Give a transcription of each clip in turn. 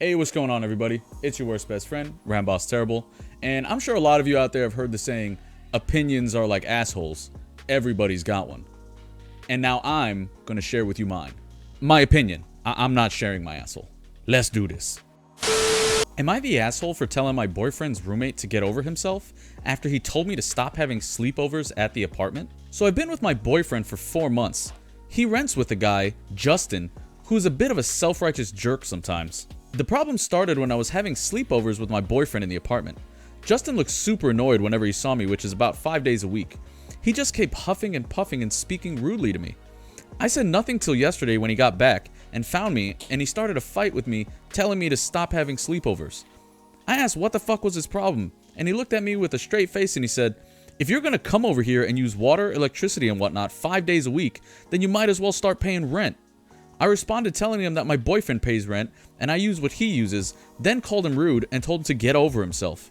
Hey, what's going on, everybody? It's your worst best friend, Ramboss Terrible, and I'm sure a lot of you out there have heard the saying, opinions are like assholes. Everybody's got one. And now I'm gonna share with you mine. My opinion. I'm not sharing my asshole. Let's do this. Am I the asshole for telling my boyfriend's roommate to get over himself after he told me to stop having sleepovers at the apartment? So I've been with my boyfriend for 4 months. He rents with a guy, Justin, who's a bit of a self-righteous jerk sometimes. The problem started when I was having sleepovers with my boyfriend in the apartment. Justin looked super annoyed whenever he saw me, which is about 5 days a week. He just kept huffing and puffing and speaking rudely to me. I said nothing till yesterday when he got back and found me, and he started a fight with me, telling me to stop having sleepovers. I asked what the fuck was his problem, and he looked at me with a straight face and he said, "If you're gonna come over here and use water, electricity and whatnot 5 days a week, then you might as well start paying rent." I responded telling him that my boyfriend pays rent and I use what he uses, then called him rude and told him to get over himself.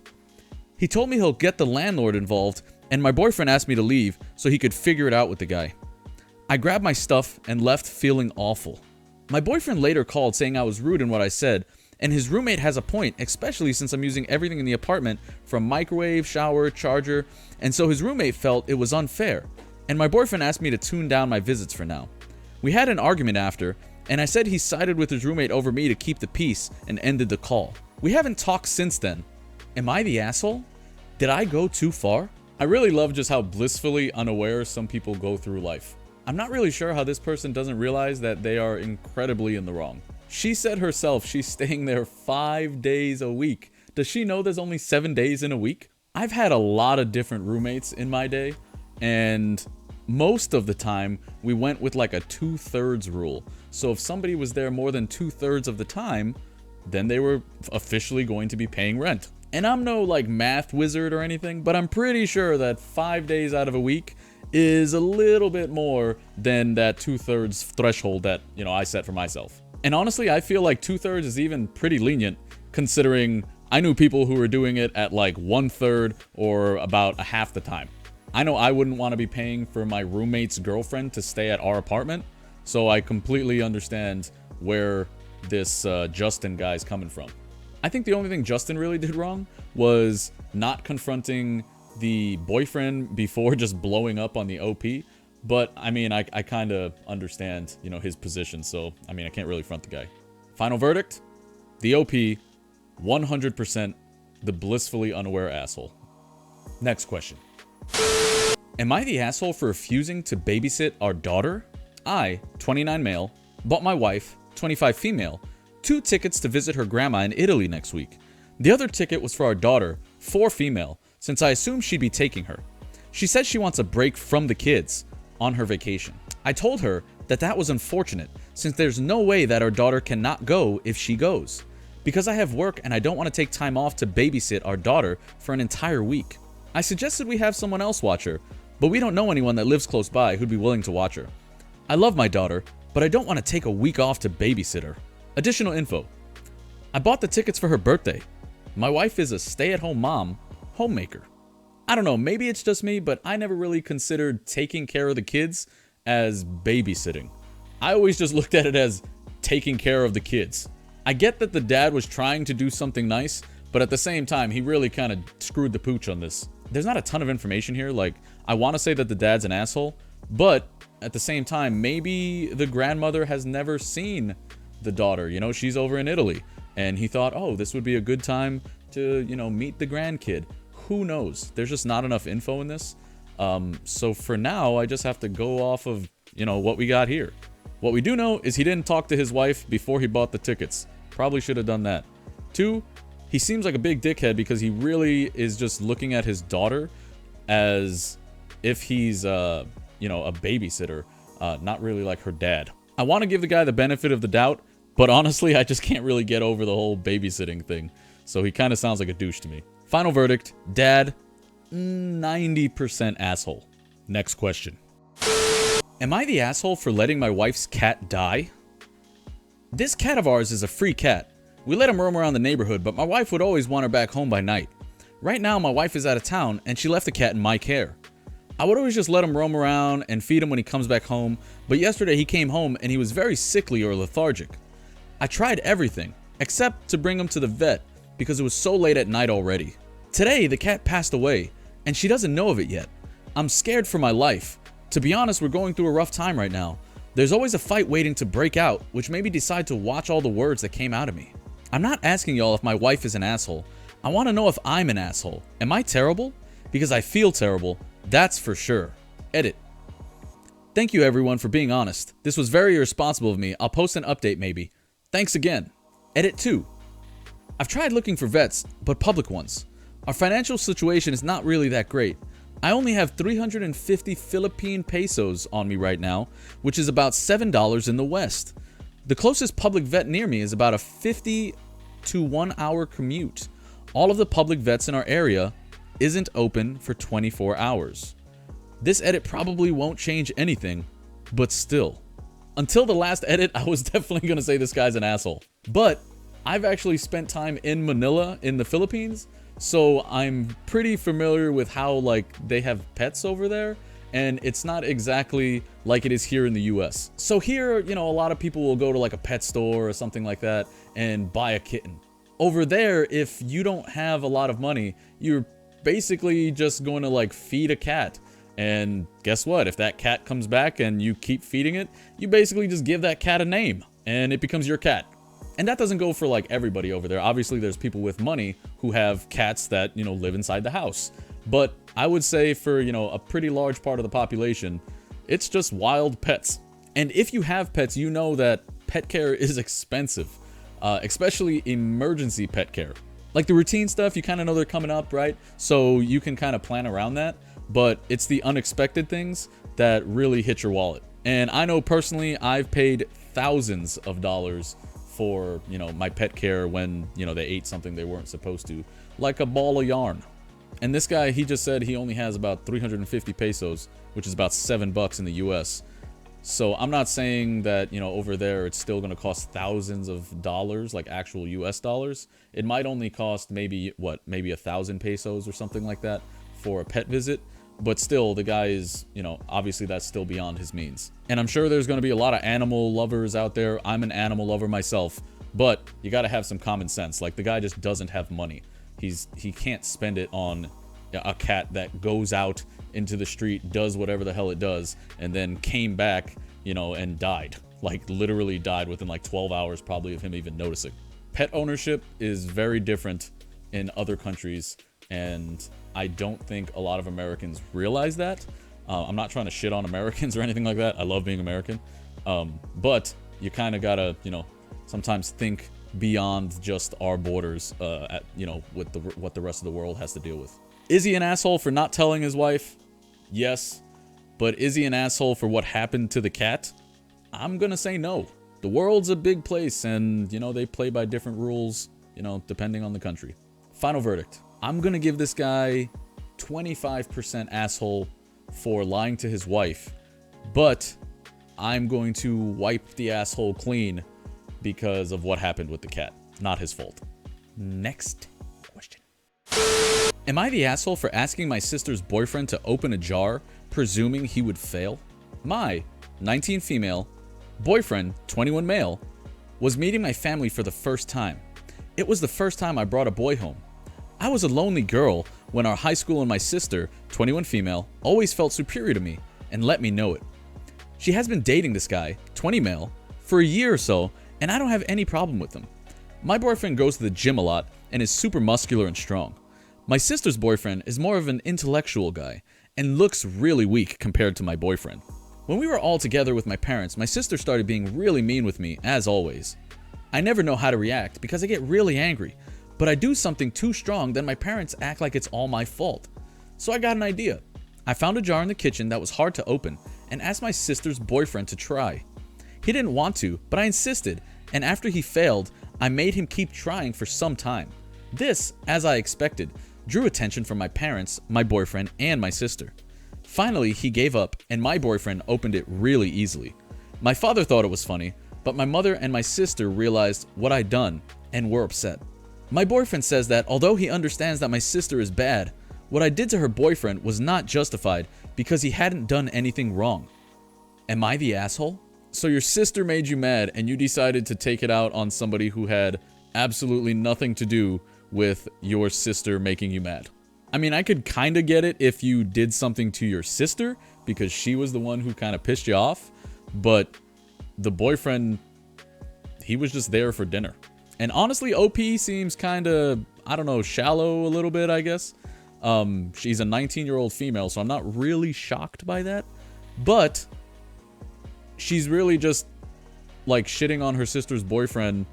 He told me he'll get the landlord involved, and my boyfriend asked me to leave so he could figure it out with the guy. I grabbed my stuff and left feeling awful. My boyfriend later called saying I was rude in what I said, and his roommate has a point, especially since I'm using everything in the apartment from microwave, shower, charger, and so his roommate felt it was unfair, and my boyfriend asked me to tune down my visits for now. We had an argument after, and I said he sided with his roommate over me to keep the peace and ended the call. We haven't talked since then. Am I the asshole? Did I go too far? I really love just how blissfully unaware some people go through life. I'm not really sure how this person doesn't realize that they are incredibly in the wrong. She said herself she's staying there 5 days a week. Does she know there's only 7 days in a week? I've had a lot of different roommates in my day, and most of the time we went with like a 2/3 rule. So if somebody was there more than 2/3 of the time, then they were officially going to be paying rent. And I'm no like math wizard or anything, but I'm pretty sure that 5 days out of a week is a little bit more than that 2/3 threshold that, I set for myself. And honestly, I feel like 2/3 is even pretty lenient, considering I knew people who were doing it at like 1/3 or about a half the time. I know I wouldn't want to be paying for my roommate's girlfriend to stay at our apartment, so I completely understand where this Justin guy's coming from. I think the only thing Justin really did wrong was not confronting the boyfriend before just blowing up on the OP, but I mean, I kind of understand, his position, so I mean, I can't really front the guy. Final verdict, the OP, 100% the blissfully unaware asshole. Next question. Am I the asshole for refusing to babysit our daughter? I, 29 male, bought my wife, 25 female, 2 tickets to visit her grandma in Italy next week. The other ticket was for our daughter, 4 female, since I assumed she'd be taking her. She said she wants a break from the kids on her vacation. I told her that that was unfortunate, since there's no way that our daughter cannot go if she goes, because I have work and I don't want to take time off to babysit our daughter for an entire week. I suggested we have someone else watch her, but we don't know anyone that lives close by who'd be willing to watch her. I love my daughter, but I don't want to take a week off to babysit her. Additional info. I bought the tickets for her birthday. My wife is a stay-at-home mom, homemaker. I don't know, maybe it's just me, but I never really considered taking care of the kids as babysitting. I always just looked at it as taking care of the kids. I get that the dad was trying to do something nice, but at the same time, he really kind of screwed the pooch on this. There's not a ton of information here. Like, I want to say that the dad's an asshole, but at the same time, maybe the grandmother has never seen the daughter. She's over in Italy, and he thought, oh, this would be a good time to, meet the grandkid. Who knows? There's just not enough info in this. So for now, I just have to go off of, what we got here. What we do know is he didn't talk to his wife before he bought the tickets. Probably should have done that. 2, he seems like a big dickhead because he really is just looking at his daughter as if he's, a babysitter, not really like her dad. I want to give the guy the benefit of the doubt, but honestly, I just can't really get over the whole babysitting thing. So he kind of sounds like a douche to me. Final verdict, dad, 90% asshole. Next question. Am I the asshole for letting my wife's cat die? This cat of ours is a free cat. We let him roam around the neighborhood, but my wife would always want her back home by night. Right now, my wife is out of town, and she left the cat in my care. I would always just let him roam around and feed him when he comes back home, but yesterday he came home and he was very sickly or lethargic. I tried everything, except to bring him to the vet because it was so late at night already. Today, the cat passed away, and she doesn't know of it yet. I'm scared for my life. To be honest, we're going through a rough time right now. There's always a fight waiting to break out, which made me decide to watch all the words that came out of me. I'm not asking y'all if my wife is an asshole. I want to know if I'm an asshole. Am I terrible? Because I feel terrible, that's for sure. Edit. Thank you everyone for being honest. This was very irresponsible of me. I'll post an update maybe. Thanks again. Edit 2. I've tried looking for vets, but public ones. Our financial situation is not really that great. I only have 350 Philippine pesos on me right now, which is about $7 in the West. The closest public vet near me is about a 50 to 1 hour commute. All of the public vets in our area isn't open for 24 hours. This edit probably won't change anything, but still. Until the last edit, I was definitely gonna say this guy's an asshole. But I've actually spent time in Manila in the Philippines, so I'm pretty familiar with how they have pets over there, and it's not exactly like it is here in the US. So here, a lot of people will go to a pet store or something like that and buy a kitten. Over there, if you don't have a lot of money, you're basically just going to feed a cat. And guess what? If that cat comes back and you keep feeding it, you basically just give that cat a name and it becomes your cat. And that doesn't go for everybody over there. Obviously, there's people with money who have cats that, live inside the house. But I would say for, a pretty large part of the population, it's just wild pets. And if you have pets, you know that pet care is expensive, especially emergency pet care. Like the routine stuff, you kind of know they're coming up, right? So you can kind of plan around that. But it's the unexpected things that really hit your wallet. And I know personally, I've paid thousands of dollars for, my pet care when, they ate something they weren't supposed to, like a ball of yarn. And this guy, he just said he only has about 350 pesos, which is about $7 in the US. So I'm not saying that, over there it's still going to cost thousands of dollars, like actual US dollars. It might only cost maybe 1,000 pesos or something like that for a pet visit. But still, the guy is, obviously that's still beyond his means. And I'm sure there's going to be a lot of animal lovers out there. I'm an animal lover myself, but you got to have some common sense. Like the guy just doesn't have money. He can't spend it on a cat that goes out into the street, does whatever the hell it does, and then came back, and died. Literally died within 12 hours probably of him even noticing. Pet ownership is very different in other countries, and I don't think a lot of Americans realize that. I'm not trying to shit on Americans or anything like that. I love being American. But you kind of gotta, sometimes think beyond just our borders, with what the rest of the world has to deal with. Is he an asshole for not telling his wife? Yes. But is he an asshole for what happened to the cat? I'm gonna say no. The world's a big place and, they play by different rules, depending on the country. Final verdict. I'm gonna give this guy 25% asshole for lying to his wife, but I'm going to wipe the asshole clean because of what happened with the cat. Not his fault. Next question. Am I the asshole for asking my sister's boyfriend to open a jar, presuming he would fail? My 19 female, boyfriend 21 male, was meeting my family for the first time. It was the first time I brought a boy home. I was a lonely girl when our high school and my sister, 21 female, always felt superior to me and let me know it. She has been dating this guy, 20 male, for a year or so, and I don't have any problem with him. My boyfriend goes to the gym a lot and is super muscular and strong. My sister's boyfriend is more of an intellectual guy and looks really weak compared to my boyfriend. When we were all together with my parents, my sister started being really mean with me, as always. I never know how to react because I get really angry. But I do something too strong, then my parents act like it's all my fault. So I got an idea. I found a jar in the kitchen that was hard to open and asked my sister's boyfriend to try. He didn't want to, but I insisted, and after he failed, I made him keep trying for some time. This, as I expected, drew attention from my parents, my boyfriend, and my sister. Finally, he gave up, and my boyfriend opened it really easily. My father thought it was funny, but my mother and my sister realized what I'd done and were upset. My boyfriend says that although he understands that my sister is bad, what I did to her boyfriend was not justified because he hadn't done anything wrong. Am I the asshole? So your sister made you mad and you decided to take it out on somebody who had absolutely nothing to do with your sister making you mad. I mean, I could kind of get it if you did something to your sister because she was the one who kind of pissed you off, but the boyfriend, he was just there for dinner. And honestly, OP seems kind of, I don't know, shallow a little bit, I guess. She's a 19-year-old female, so I'm not really shocked by that. But she's really just like shitting on her sister's boyfriend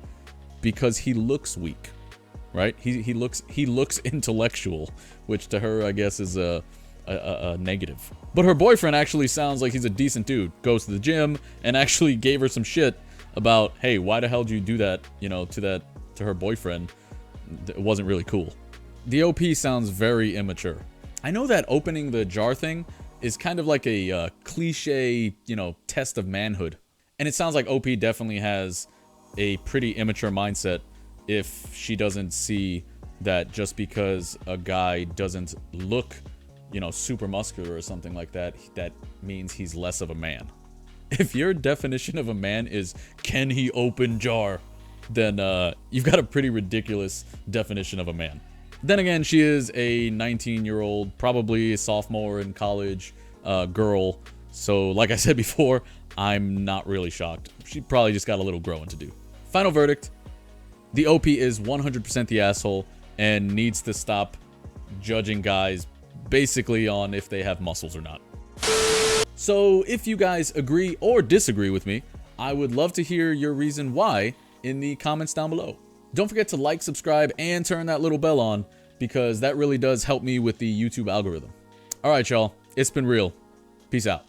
because he looks weak, right? He looks intellectual, which to her, I guess, is a negative. But her boyfriend actually sounds like he's a decent dude. Goes to the gym and actually gave her some shit about, hey, why the hell did you do that, you know, to her boyfriend? It wasn't really cool. The OP sounds very immature. I know that opening the jar thing is kind of like a cliche, you know, test of manhood. And it sounds like OP definitely has a pretty immature mindset if she doesn't see that just because a guy doesn't look, you know, super muscular or something like that, that means he's less of a man. If your definition of a man is, can he open jar, then you've got a pretty ridiculous definition of a man. Then again, she is a 19-year-old, probably a sophomore in college girl. So like I said before, I'm not really shocked. She probably just got a little growing to do. Final verdict, the OP is 100% the asshole and needs to stop judging guys basically on if they have muscles or not. So if you guys agree or disagree with me, I would love to hear your reason why in the comments down below. Don't forget to like, subscribe, and turn that little bell on because that really does help me with the YouTube algorithm. All right, y'all. It's been real. Peace out.